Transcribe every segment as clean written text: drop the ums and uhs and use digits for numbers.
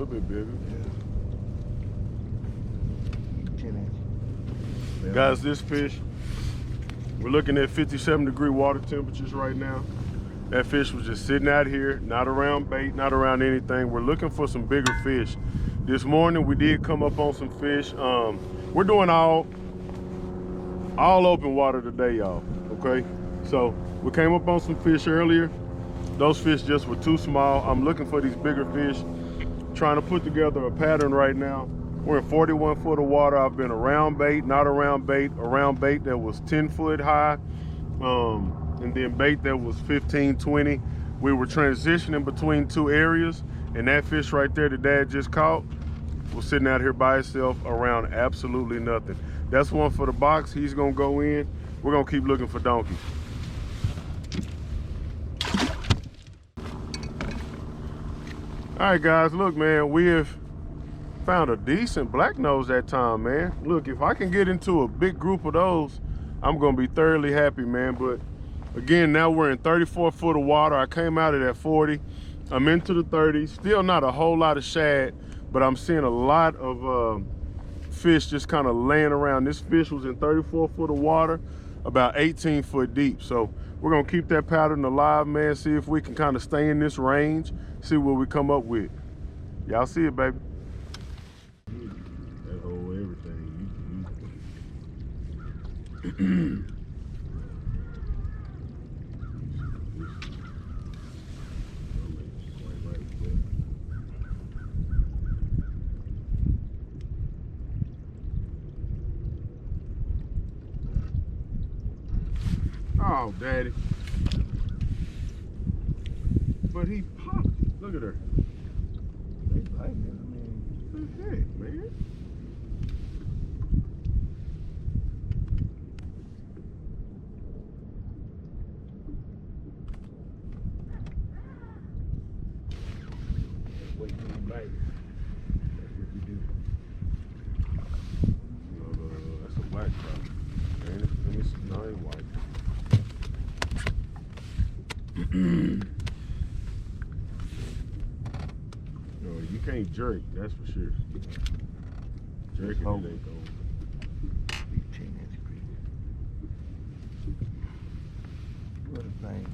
bit bigger. Yeah. 10 inch. Guys, this fish, we're looking at 57-degree water temperatures right now. That fish was just sitting out here, not around bait, not around anything. We're looking for some bigger fish. This morning we did come up on some fish. We're doing all open water today, y'all, okay? So we came up on some fish earlier. Those fish just were too small. I'm looking for these bigger fish, trying to put together a pattern right now. We're in 41 foot of water. I've been around bait, not around bait that was 10 foot high, and then bait that was 15, 20. We were transitioning between two areas, and that fish right there that Dad just caught was sitting out here by itself around absolutely nothing. That's one for the box. He's gonna go in. We're gonna keep looking for donkeys. All right, guys, look, man, we have found a decent black nose that time, man. Look, if I can get into a big group of those, I'm gonna be thoroughly happy, man. But again, now we're in 34 foot of water. I came out of that 40. I'm into the 30. Still not a whole lot of shad, but I'm seeing a lot of fish just kind of laying around. This fish was in 34 foot of water, about 18 foot deep. So we're gonna keep that pattern alive, man. See if we can kind of stay in this range, see what we come up with. Y'all see it, baby. That whole everything. Oh, daddy. But he popped. Look at her. They like it. I mean, What the heck, man? wait till you bite it. That's what you do. No, that's a black crappie. Ain't it? Let me see. No, it ain't white. No, you can't jerk, that's for sure. Jerking it ain't going. Big 10 inch creek. What a thing.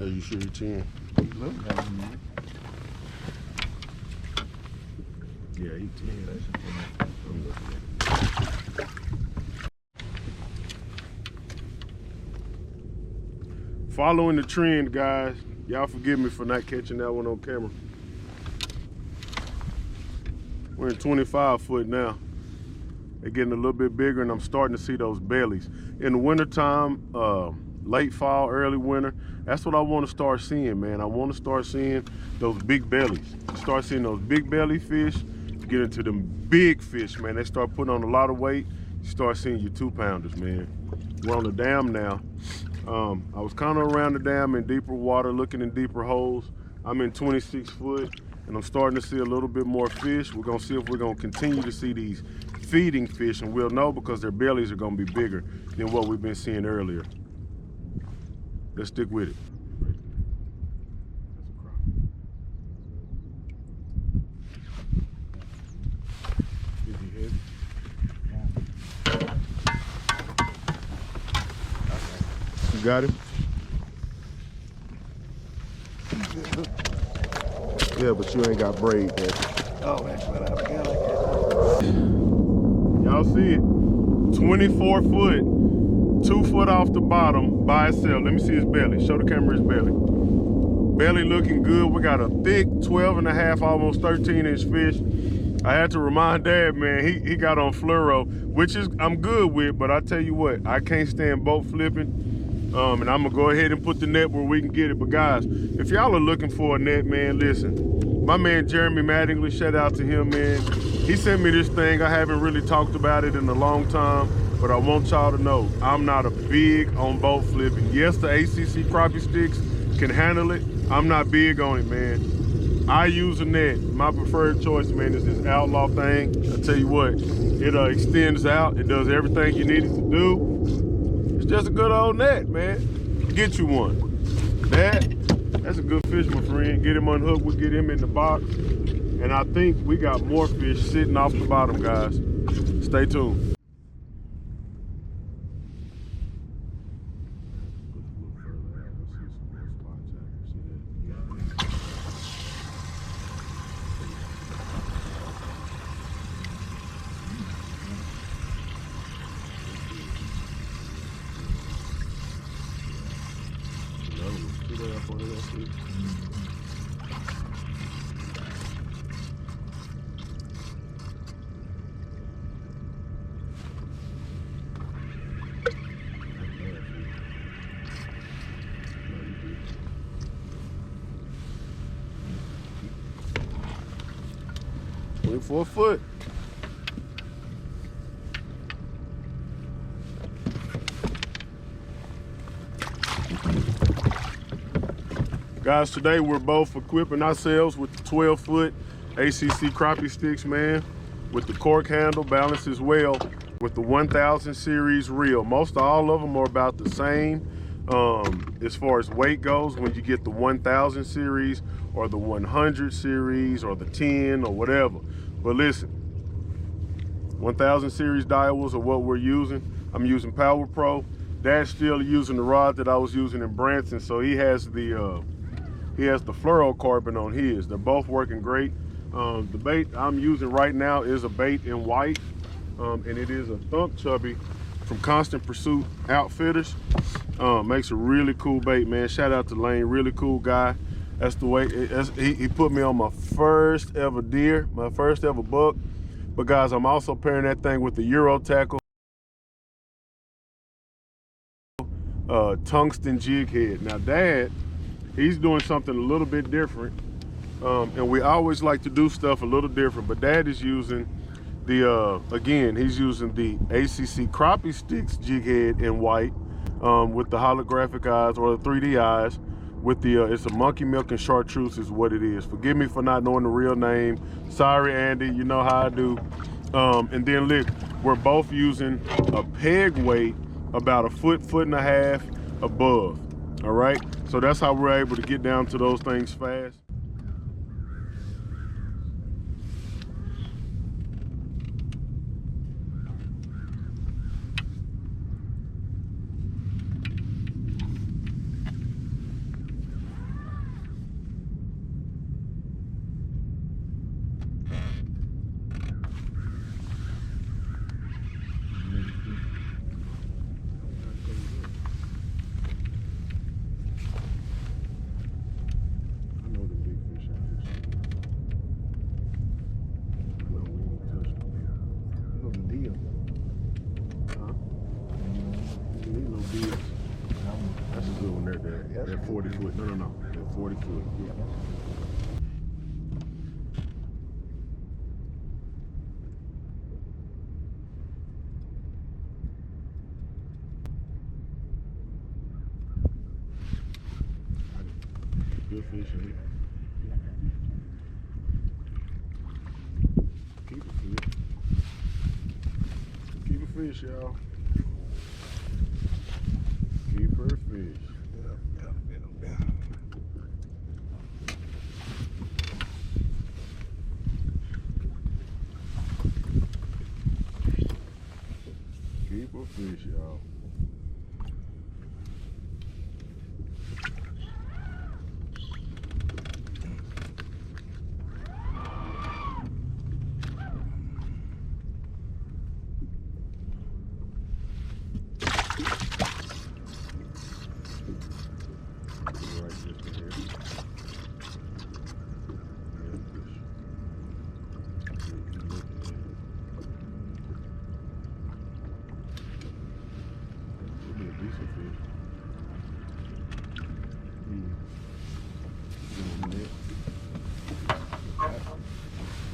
Are you sure you're 10? You look like him. Yeah, he 10. Yeah, that's a 10. I'm looking at it. Following the trend, guys. Y'all forgive me for not catching that one on camera. We're in 25 foot now. They're getting a little bit bigger, and I'm starting to see those bellies. In the wintertime, late fall, early winter, that's what I want to start seeing, man. I want to start seeing those big bellies. Start seeing those big belly fish, get into them big fish, man. They start putting on a lot of weight. You start seeing your 2-pounders, man. We're on the dam now. I was kind of around the dam in deeper water, looking in deeper holes. I'm in 26 foot, and I'm starting to see a little bit more fish. We're gonna see if we're gonna continue to see these feeding fish, and we'll know because their bellies are gonna be bigger than what we've been seeing earlier. Let's stick with it. Is he heavy? You got him? Yeah, but you ain't got braid there. Oh, that's what I forgot like that. Y'all see it? 24 foot, 2 foot off the bottom by itself. Let me see his belly. Show the camera his belly. Belly looking good. We got a thick 12 and a half, almost 13 inch fish. I had to remind Dad, man, he got on fluoro, which is I'm good with, but I tell you what, I can't stand boat flipping. And I'm gonna go ahead and put the net where we can get it. But guys, if y'all are looking for a net, man, listen. My man Jeremy Mattingly, shout out to him, man. He sent me this thing. I haven't really talked about it in a long time, but I want y'all to know I'm not a big on boat flipping. Yes, the ACC crappie sticks can handle it. I'm not big on it, man. I use a net. My preferred choice, man, is this Outlaw thing. I tell you what, it extends out. It does everything you need it to do. It's just a good old net, man. Get you one. That's a good fish, my friend. Get him unhooked. We'll get him in the box. And I think we got more fish sitting off the bottom, guys. Stay tuned. For a foot. Guys, today we're both equipping ourselves with the 12-foot ACC crappie sticks, man, with the cork handle balance as well with the 1000 series reel. Most all of them are about the same as far as weight goes when you get the 1000 series or the 100 series or the 10 or whatever. But listen, 1000 series dowels are what we're using. I'm using Power Pro. Dad's still using the rod that I was using in Branson, so he has the fluorocarbon on his. They're both working great. The bait I'm using right now is a bait in white, and it is a thump chubby from Constant Pursuit Outfitters. Makes a really cool bait, man. Shout out to Lane, really cool guy. That's the way, he put me on my first ever deer, my first ever buck. But guys, I'm also pairing that thing with the Euro Tackle tungsten jig head. Now Dad, he's doing something a little bit different. And we always like to do stuff a little different, but Dad is using the, again, he's using the ACC crappie sticks jig head in white with the holographic eyes or the 3D eyes. With the it's a monkey milk and chartreuse is what it is. Forgive me for not knowing the real name. Sorry, Andy, you know how I do. And then look, we're both using a peg weight about a foot, foot and a half above. All right, so that's how we're able to get down to those things fast. That's a good one there, Dad. That 40 foot. No. That 40 foot. Yeah. Good fish in it. Keep a fish. Keep a fish, y'all. Keep her fish. Yeah. Keep a fish, y'all.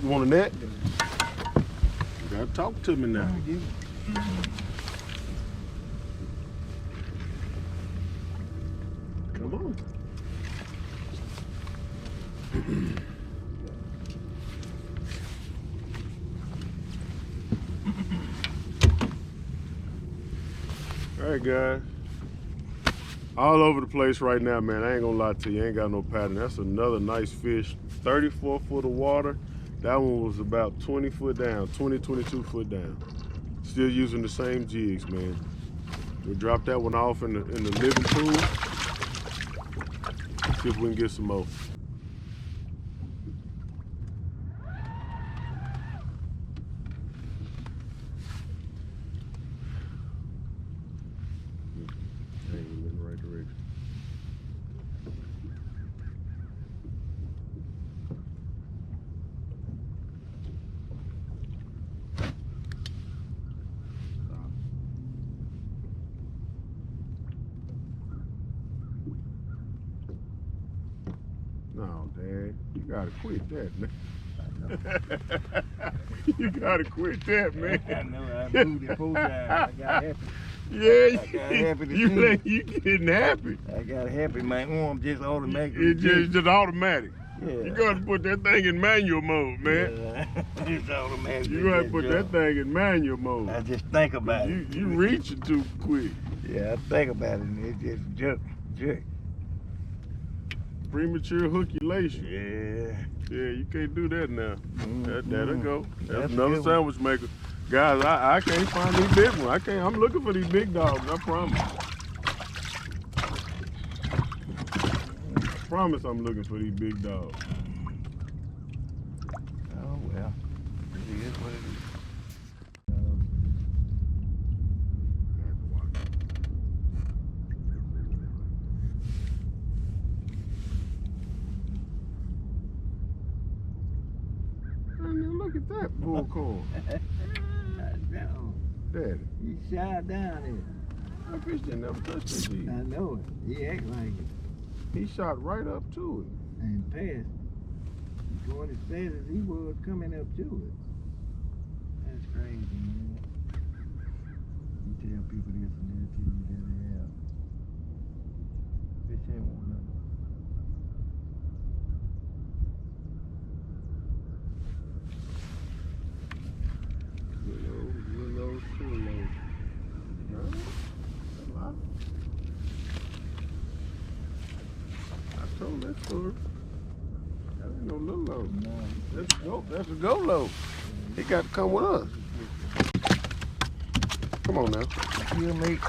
You want a net? You gotta talk to me now. Come on. All right, guys. All over the place right now, man. I ain't gonna lie to you. I ain't got no pattern. That's another nice fish. 34 foot of water. That one was about 20 foot down, 20, 22 foot down. Still using the same jigs, man. We'll drop that one off in the living pool. See if we can get some more. No, Dad, you gotta quit that, man. You gotta quit that, man. I know, I moved it 4 times. I got happy. Yeah, I got happy to see you getting happy. I got happy. My arm just automatically. It's just automatic. Yeah. You gotta put that thing in manual mode, man. Yeah. It's automatic. You gotta put that thing in manual mode. I just think about it. You reaching too quick. Yeah, I think about it and it just jerk. Premature hookulation. Yeah. Yeah, you can't do that now. That'll go. That's That's another good sandwich maker. Guys, I can't find these big ones. I'm looking for these big dogs, I promise. I promise I'm looking for these big dogs. Oh well. It is what it is. Man, look at that bullcorn. I know. Daddy, He shot down there. that fish didn't never touch that deep. I know it. He act like it. He shot right up to it. And passed. Going as fast as he was coming up to it. That's crazy, man. You tell people this and they'll tell you that they have. Fish ain't want nothing. Willow, Willow. No, that's a lot. I told that story. That ain't no little load. No. That's a go load. He got to come with us. Come on now. He'll make.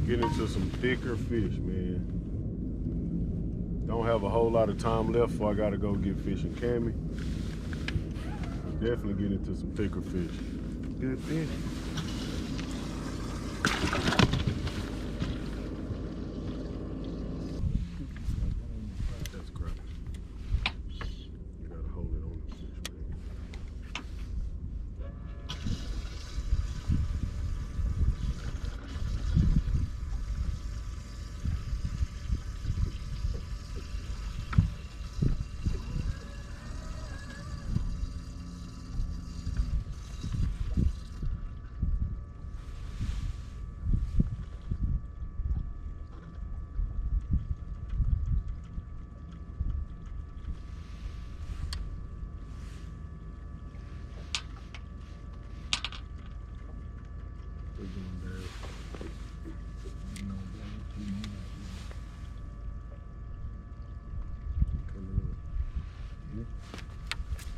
Getting into some thicker fish, man. Don't have a whole lot of time left before I gotta go get fish in Cami. Definitely get into some thicker fish. Good fish. That's crappie. You gotta hold it on the fish, man.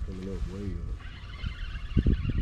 Coming up way up.